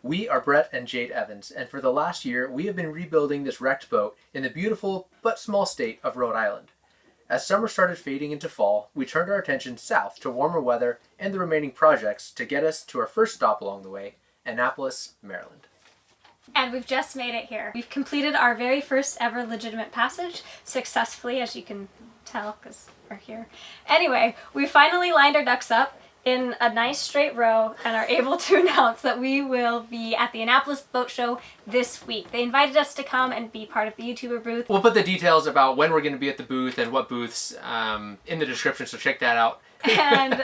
We are Brett and Jade Evans, and for the last year, we have been rebuilding this wrecked boat in the beautiful but small state of Rhode Island. As summer started fading into fall, we turned our attention south to warmer weather and the remaining projects to get us to our first stop along the way, Annapolis, Maryland. And we've just made it here. We've completed our very first ever legitimate passage successfully, as you can tell, because we're here. Anyway, we finally lined our ducks up in a nice straight row and are able to announce that we will be at the Annapolis Boat Show this week. They invited us to come and be part of the YouTuber booth. We'll put the details about when we're going to be at the booth and what booths in the description, so check that out. And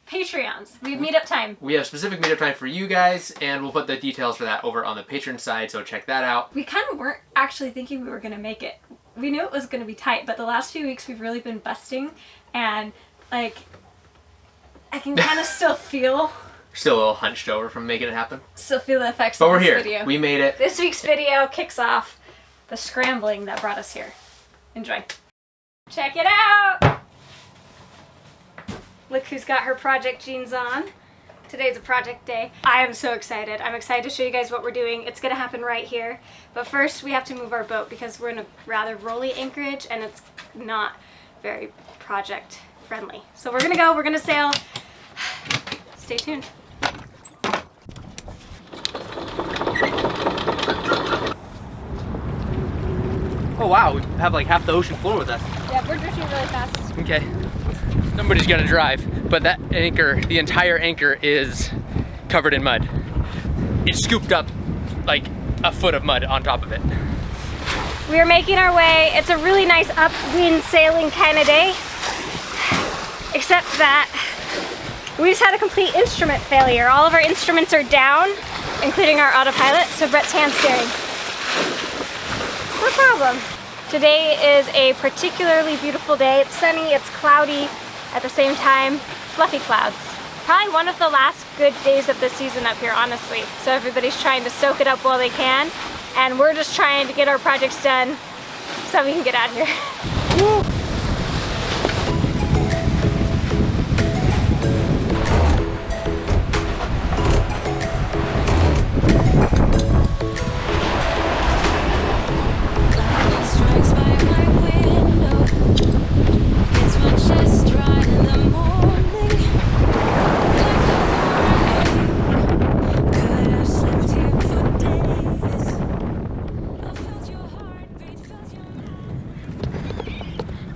Patreons. We have meetup time. We have specific meetup time for you guys, and we'll put the details for that over on the Patreon side, so check that out. We kind of weren't actually thinking we were going to make it. We knew it was going to be tight, but the last few weeks we've really been busting, and like, I can kind of still feel a little hunched over from making it happen. Still feel the effects but of we're this here. video. We made it. This week's video kicks off the scrambling that brought us here. Enjoy. Check it out! Look who's got her project jeans on. Today's a project day. I am so excited. I'm excited to show you guys what we're doing. It's gonna happen right here. But first we have to move our boat because we're in a rather rolly anchorage and it's not very project friendly. So we're gonna sail. Stay tuned. Oh wow, we have like half the ocean floor with us. Yeah, we're drifting really fast. Okay. Somebody's gonna drive, but that anchor, the entire anchor is covered in mud. It scooped up like a foot of mud on top of it. We are making our way. It's a really nice upwind sailing kind of day. Except that we just had a complete instrument failure. All of our instruments are down, including our autopilot, so Brett's hand steering. No problem. Today is a particularly beautiful day. It's sunny, it's cloudy at the same time, fluffy clouds. Probably one of the last good days of the season up here, honestly. So everybody's trying to soak it up while they can, and we're just trying to get our projects done so we can get out of here. Woo.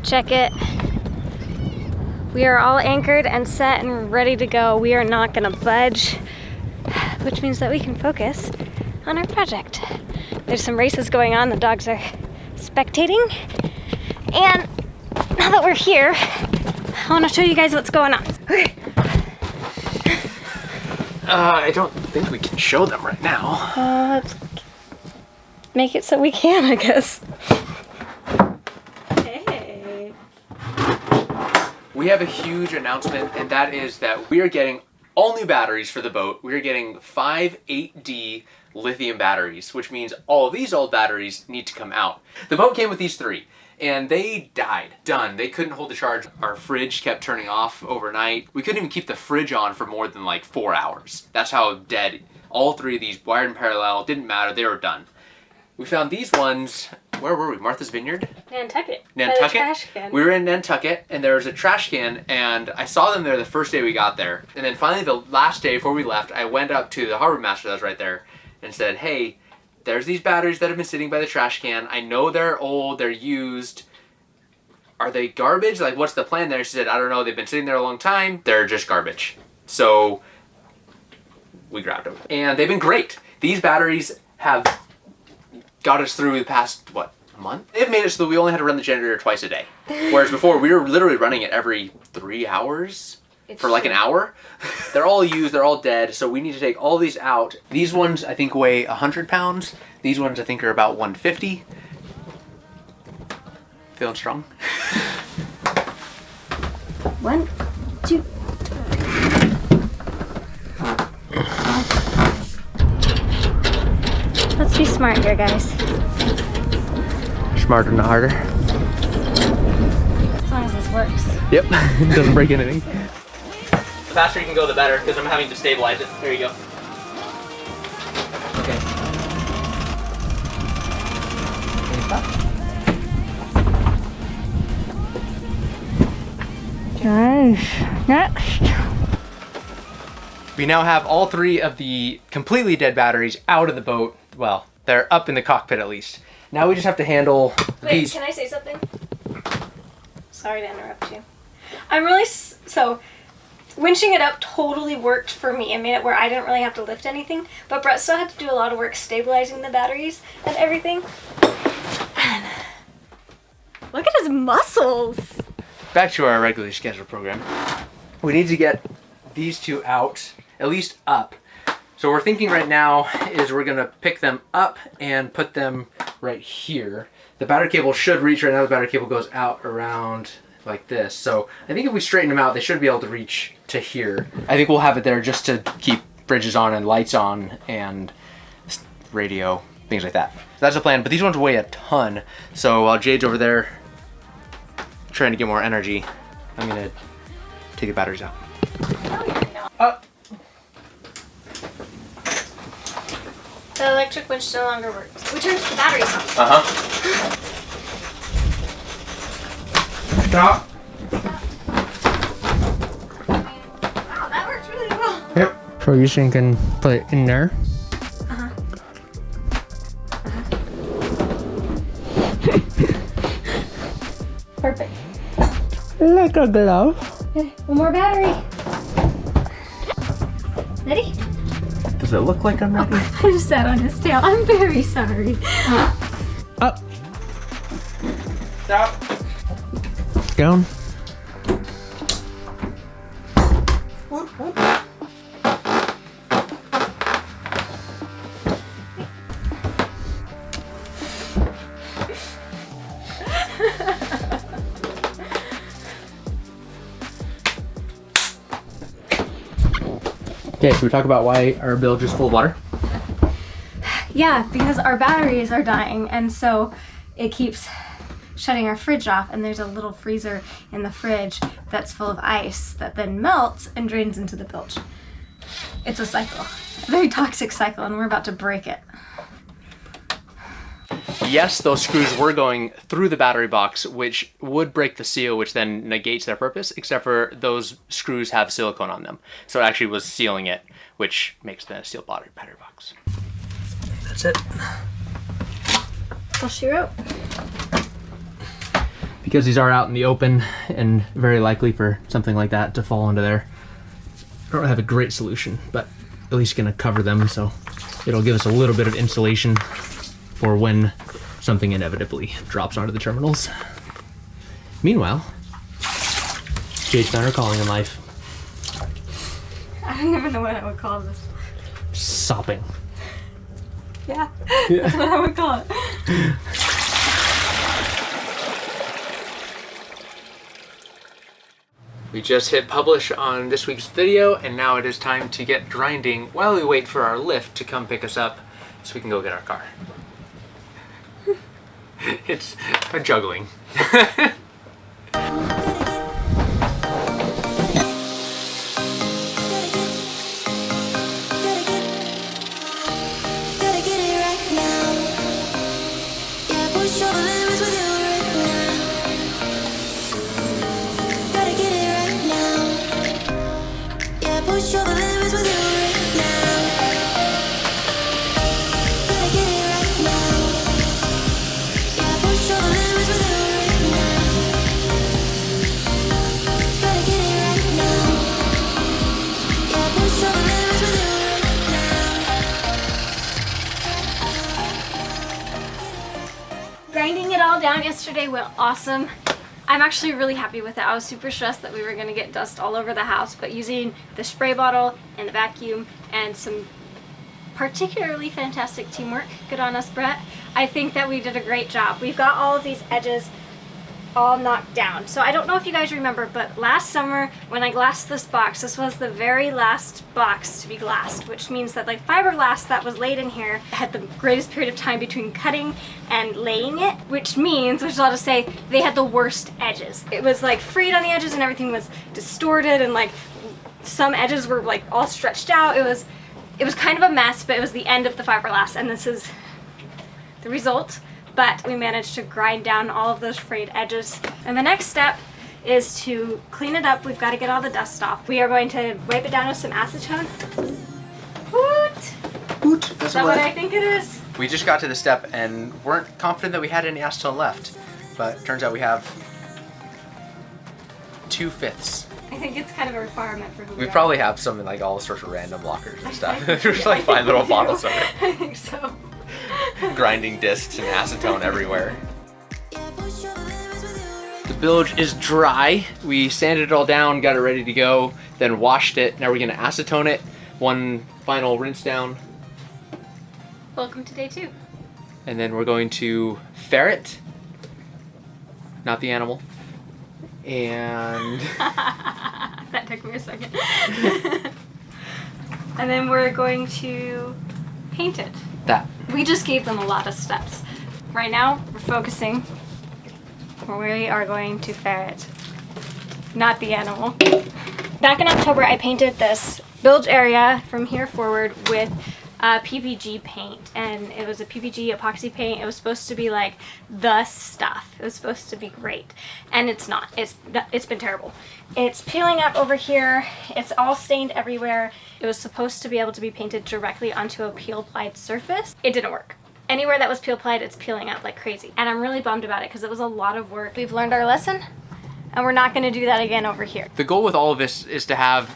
Check it. We are all anchored and set and ready to go. We are not gonna budge, which means that we can focus on our project. There's some races going on. The dogs are spectating. And now that we're here, I wanna show you guys what's going on. I don't think we can show them right now. Let's make it so we can, I guess. We have a huge announcement, and that is that we are getting all new batteries for the boat. We are getting 5 8D lithium batteries, which means all of these old batteries need to come out. The boat came with these 3, and they died. Done. They couldn't hold the charge. Our fridge kept turning off overnight. We couldn't even keep the fridge on for more than like 4 hours. That's how dead. All 3 of these wired in parallel, didn't matter, they were done. We found these ones, where were we? Martha's Vineyard? Nantucket. Nantucket? Trash can. We were in Nantucket, and there was a trash can, and I saw them there the first day we got there. And then finally, the last day before we left, I went up to the harbor master that was right there and said, hey, there's these batteries that have been sitting by the trash can. I know they're old, they're used. Are they garbage? Like, what's the plan there? She said, I don't know, they've been sitting there a long time. They're just garbage. So we grabbed them. And they've been great. These batteries have got us through the past, what, a month? They've made it so that we only had to run the generator twice a day. Whereas before, we were literally running it every 3 hours for like an hour. They're all used, they're all dead, so we need to take all these out. These ones, I think, weigh 100 pounds. These ones, I think, are about 150. Feeling strong? 1, 2. Let's be smart here, guys. Smarter, not harder. As long as this works. Yep, it doesn't break anything. The faster you can go, the better, because I'm having to stabilize it. There you go. Nice. Next. We now have all 3 of the completely dead batteries out of the boat. Well, they're up in the cockpit at least. Now we just have to handle these. Can I say something? Sorry to interrupt you. I'm really so winching it up totally worked for me. It made it where I didn't really have to lift anything, but Brett still had to do a lot of work stabilizing the batteries and everything. And look at his muscles. Back to our regularly scheduled program. We need to get these 2 out, at least up. So what we're thinking right now is we're gonna pick them up and put them right here. The battery cable should reach. Right now the battery cable goes out around like this. So I think if we straighten them out, they should be able to reach to here. I think we'll have it there just to keep bridges on and lights on and radio, things like that. So that's the plan, but these ones weigh a ton. So while Jade's over there trying to get more energy, I'm gonna take the batteries out. The electric winch no longer works. We turned the batteries off. Stop. Wow, that works really well. Yep. So you can put it in there. Perfect. Like a glove. Okay, one more battery. Ready? Does it look like I'm ready? I just sat on his tail. I'm very sorry. Up. Stop. Down. Okay, should we talk about why our bilge is full of water? Yeah, because our batteries are dying, and so it keeps shutting our fridge off, and there's a little freezer in the fridge that's full of ice that then melts and drains into the bilge. It's a cycle, a very toxic cycle, and we're about to break it. Yes, those screws were going through the battery box, which would break the seal, which then negates their purpose, except for those screws have silicone on them. So it actually was sealing it, which makes the sealed battery box. That's it. I'll shoot out. Because these are out in the open and very likely for something like that to fall into there, I don't have a great solution, but at least gonna cover them so it'll give us a little bit of insulation for when something inevitably drops onto the terminals. Meanwhile, Jade's found her calling in life. I don't even know what I would call this. Sopping. Yeah, that's what I would call it. We just hit publish on this week's video, and now it is time to get grinding while we wait for our lift to come pick us up so we can go get our car. It's a juggling. Grinding it all down yesterday went awesome. I'm actually really happy with it. I was super stressed that we were going to get dust all over the house, but using the spray bottle and the vacuum and some particularly fantastic teamwork, good on us, Brett, I think that we did a great job. We've got all of these edges all knocked down. So I don't know if you guys remember, but last summer when I glassed this box, this was the very last box to be glassed, which means that like fiberglass that was laid in here had the greatest period of time between cutting and laying it, which I'll just say they had the worst edges. It was like frayed on the edges and everything was distorted, and like some edges were like all stretched out. It was kind of a mess, but it was the end of the fiberglass, and this is the result. but we managed to grind down all of those frayed edges. And the next step is to clean it up. We've got to get all the dust off. We are going to wipe it down with some acetone. Woot! Is that what I think it is? We just got to the step and weren't confident that we had any acetone left, but turns out we have 2/5. I think it's kind of a requirement for who We are. probably have some in like all sorts of random lockers and stuff. I think There's like 5 little bottles of it. I think so. Grinding discs and acetone everywhere. The bilge is dry. We sanded it all down, got it ready to go, then washed it. Now we're gonna acetone it. One final rinse down. Welcome to day 2. And then we're going to ferret, not the animal. And that took me a second. And then we're going to paint it. that. We just gave them a lot of steps. Right now, we're focusing. We are going to ferret, not the animal. Back in October, I painted this bilge area from here forward with PPG paint, and it was a PPG epoxy paint. It was supposed to be like the stuff. It was supposed to be great, and it's not. It's been terrible. It's peeling up over here. It's all stained everywhere. It was supposed to be able to be painted directly onto a peel applied surface. It didn't work. Anywhere that was peel applied, it's peeling up like crazy, and I'm really bummed about it because it was a lot of work. We've learned our lesson, and we're not going to do that again over here. The goal with all of this is to have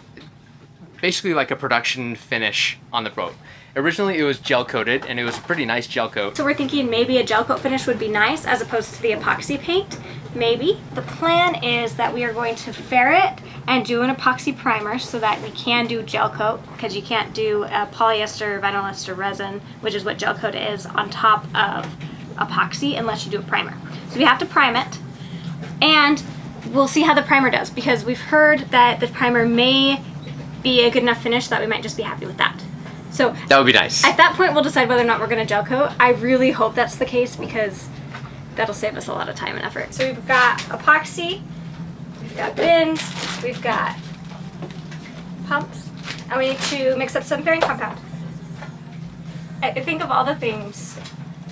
basically like a production finish on the boat. Originally it was gel coated, and it was a pretty nice gel coat. So we're thinking maybe a gel coat finish would be nice as opposed to the epoxy paint. Maybe. The plan is that we are going to ferret and do an epoxy primer so that we can do gel coat, because you can't do a polyester, vinyl ester resin, which is what gel coat is, on top of epoxy unless you do a primer. So we have to prime it, and we'll see how the primer does, because we've heard that the primer may be a good enough finish that we might just be happy with that. So That would be nice. at that point, we'll decide whether or not we're going to gel coat. I really hope that's the case, because that'll save us a lot of time and effort. So we've got epoxy, we've got bins, we've got pumps, and we need to mix up some fairing compound. I think of all the things,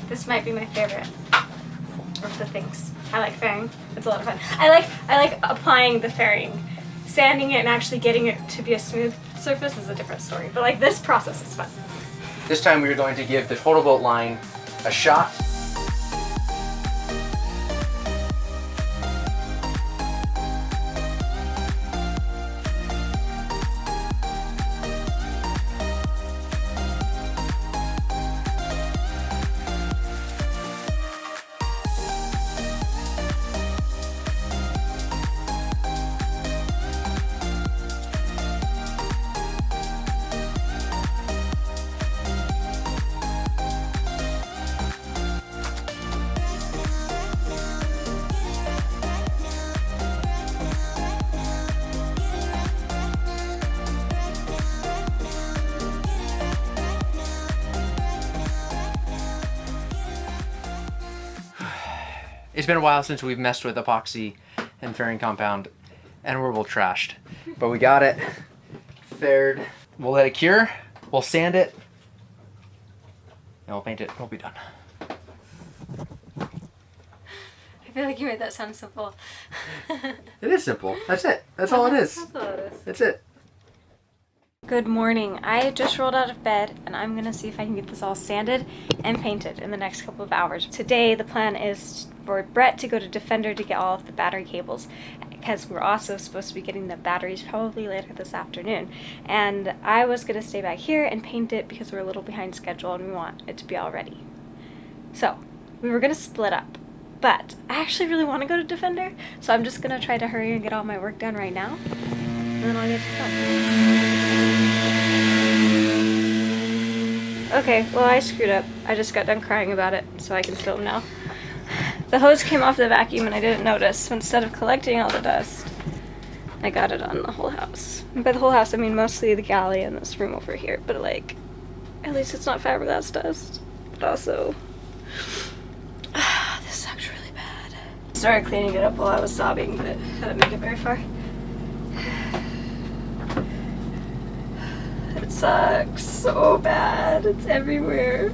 this might be my favorite of the things. I like fairing. It's a lot of fun. I like applying the fairing. Sanding it and actually getting it to be a smooth surface is a different story, but like this process is fun. This time we are going to give the total boat line a shot. It's been a while since we've messed with epoxy and fairing compound, and we're both trashed. But we got it faired. We'll let it cure, we'll sand it, and we'll paint it. We'll be done. I feel like you made that sound simple. It is simple. That's it. That's all it is. That's all it is. That's it. Good morning. I just rolled out of bed, and I'm gonna see if I can get this all sanded and painted in the next couple of hours. Today the plan is for Brett to go to Defender to get all of the battery cables, because we're also supposed to be getting the batteries probably later this afternoon. And I was gonna stay back here and paint it because we're a little behind schedule and we want it to be all ready. So we were gonna split up, but I actually really want to go to Defender, so I'm just gonna try to hurry and get all my work done right now, and then I'll get to film. Okay, well I screwed up. I just got done crying about it, so I can film now. The hose came off the vacuum and I didn't notice, so instead of collecting all the dust, I got it on the whole house. And by the whole house, I mean mostly the galley and this room over here, but like, at least it's not fiberglass dust. But also, this sucks really bad. Started cleaning it up while I was sobbing, but I didn't make it very far. It sucks so bad. It's everywhere.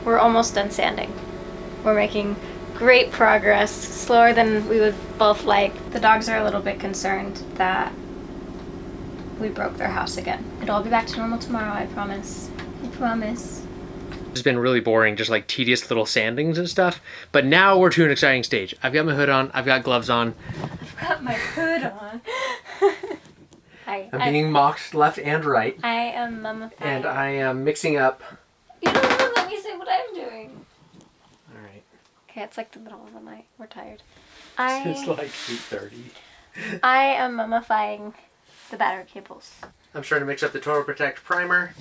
We're almost done sanding. We're making great progress, slower than we would both like. The dogs are a little bit concerned that we broke their house again. It'll all be back to normal tomorrow, I promise. I promise. It's been really boring, just like tedious little sandings and stuff. But now we're to an exciting stage. I've got my hood on, I've got gloves on. I've got my hood on. I'm being mocked left and right. I am mummified. And I am mixing up. You don't want to let me say what I'm doing. Alright. Okay, it's like the middle of the night. We're tired. It's like 8:30. I am mummifying the battery cables. I'm starting to mix up the Total Protect primer.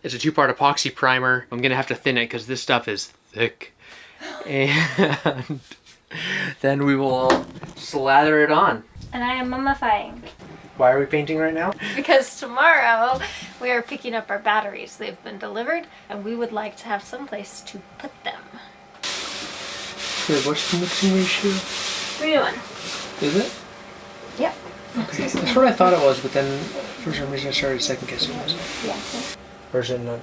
It's a 2-part epoxy primer. I'm gonna have to thin it because this stuff is thick. And then we will slather it on. And I am mummifying. Why are we painting right now? Because tomorrow we are picking up our batteries. They've been delivered and we would like to have some place to put them. Wait, what's the mixing ratio? 3-to-1. Is it? Yep. Okay. That's what I thought it was, but then for some reason I started second guessing myself. Yeah. Or is it not?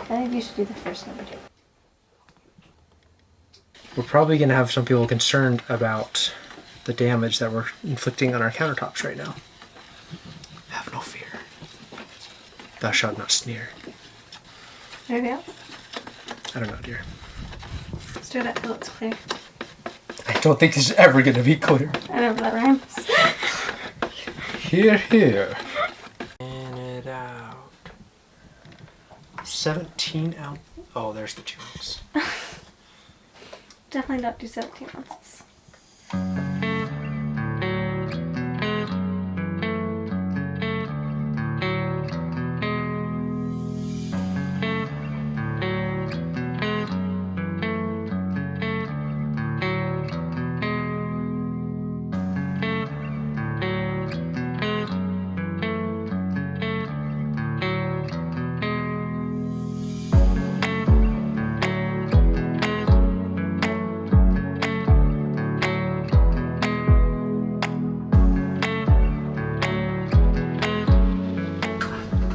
I think you should do the first number 2. We're probably going to have some people concerned about the damage that we're inflicting on our countertops right now. Have no fear. Thou shalt not sneer. Maybe else? I don't know, dear. Let's do it until it's clear. I don't think this is ever going to be clear. I know that rhymes. Here, here. In it out. 17 ounce. Oh, there's the 2 ounce. Definitely don't do 17 ounces.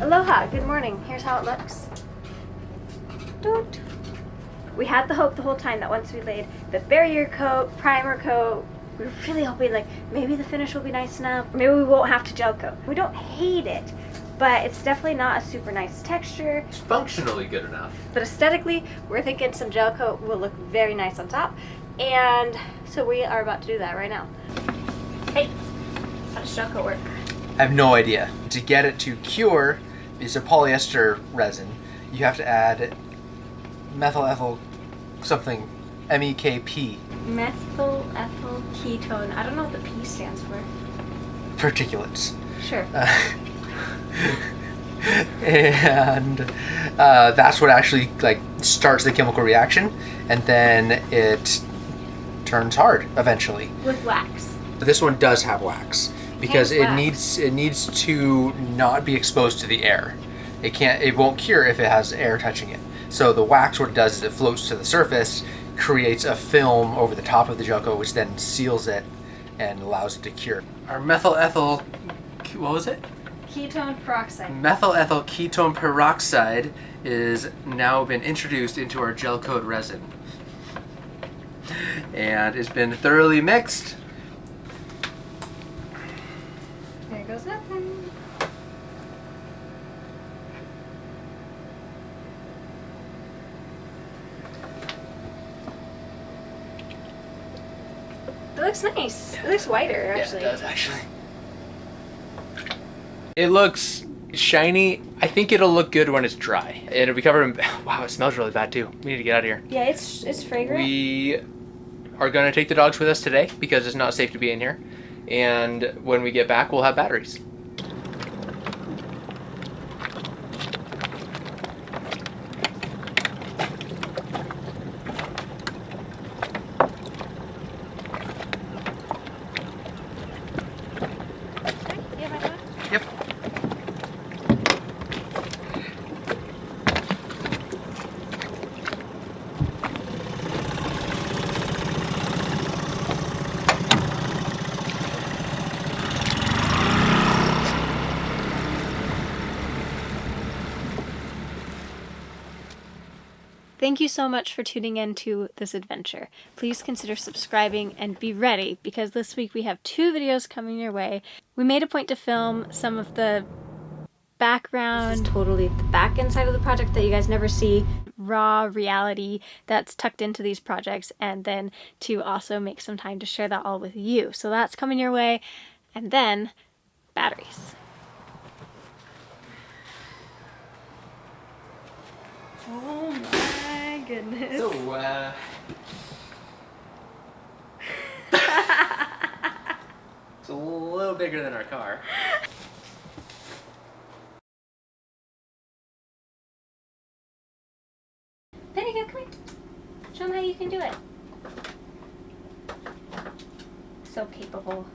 Aloha, good morning. Here's how it looks. Doot. We had the hope the whole time that once we laid the barrier coat, primer coat, we were really hoping like maybe the finish will be nice enough. Maybe we won't have to gel coat. We don't hate it, but it's definitely not a super nice texture. It's functionally good enough. But aesthetically, we're thinking some gel coat will look very nice on top. And so we are about to do that right now. Hey, how does gel coat work? I have no idea. To get it to cure, it's a polyester resin. You have to add methyl ethyl something, MEKP. Methyl ethyl ketone. I don't know what the P stands for. Particulates. Sure. And that's what actually like starts the chemical reaction, and then it turns hard eventually. With wax. But this one does have wax because Hence it needs to not be exposed to the air. It won't cure if it has air touching it. So the wax, what it does is it floats to the surface, creates a film over the top of the gel coat, which then seals it and allows it to cure. Our methyl ethyl, what was it? ketone peroxide. Methyl ethyl ketone peroxide is now been introduced into our gel coat resin. And it's been thoroughly mixed. There goes nothing. It looks nice. It looks whiter, actually. Yeah, it does actually. It looks shiny. I think it'll look good when it's dry. It'll be covered in... Wow, it smells really bad too. We need to get out of here. Yeah, it's fragrant. We are going to take the dogs with us today because it's not safe to be in here. And when we get back, we'll have batteries. Yep. Thank you so much for tuning in to this adventure. Please consider subscribing and be ready because this week we have 2 videos coming your way. We made a point to film some of the background, totally the back end side of the project that you guys never see, raw reality that's tucked into these projects, and then to also make some time to share that all with you. So that's coming your way, and then batteries. Oh my goodness. So, it's a little bigger than our car. Beneteau, come here. Show them how you can do it. So capable.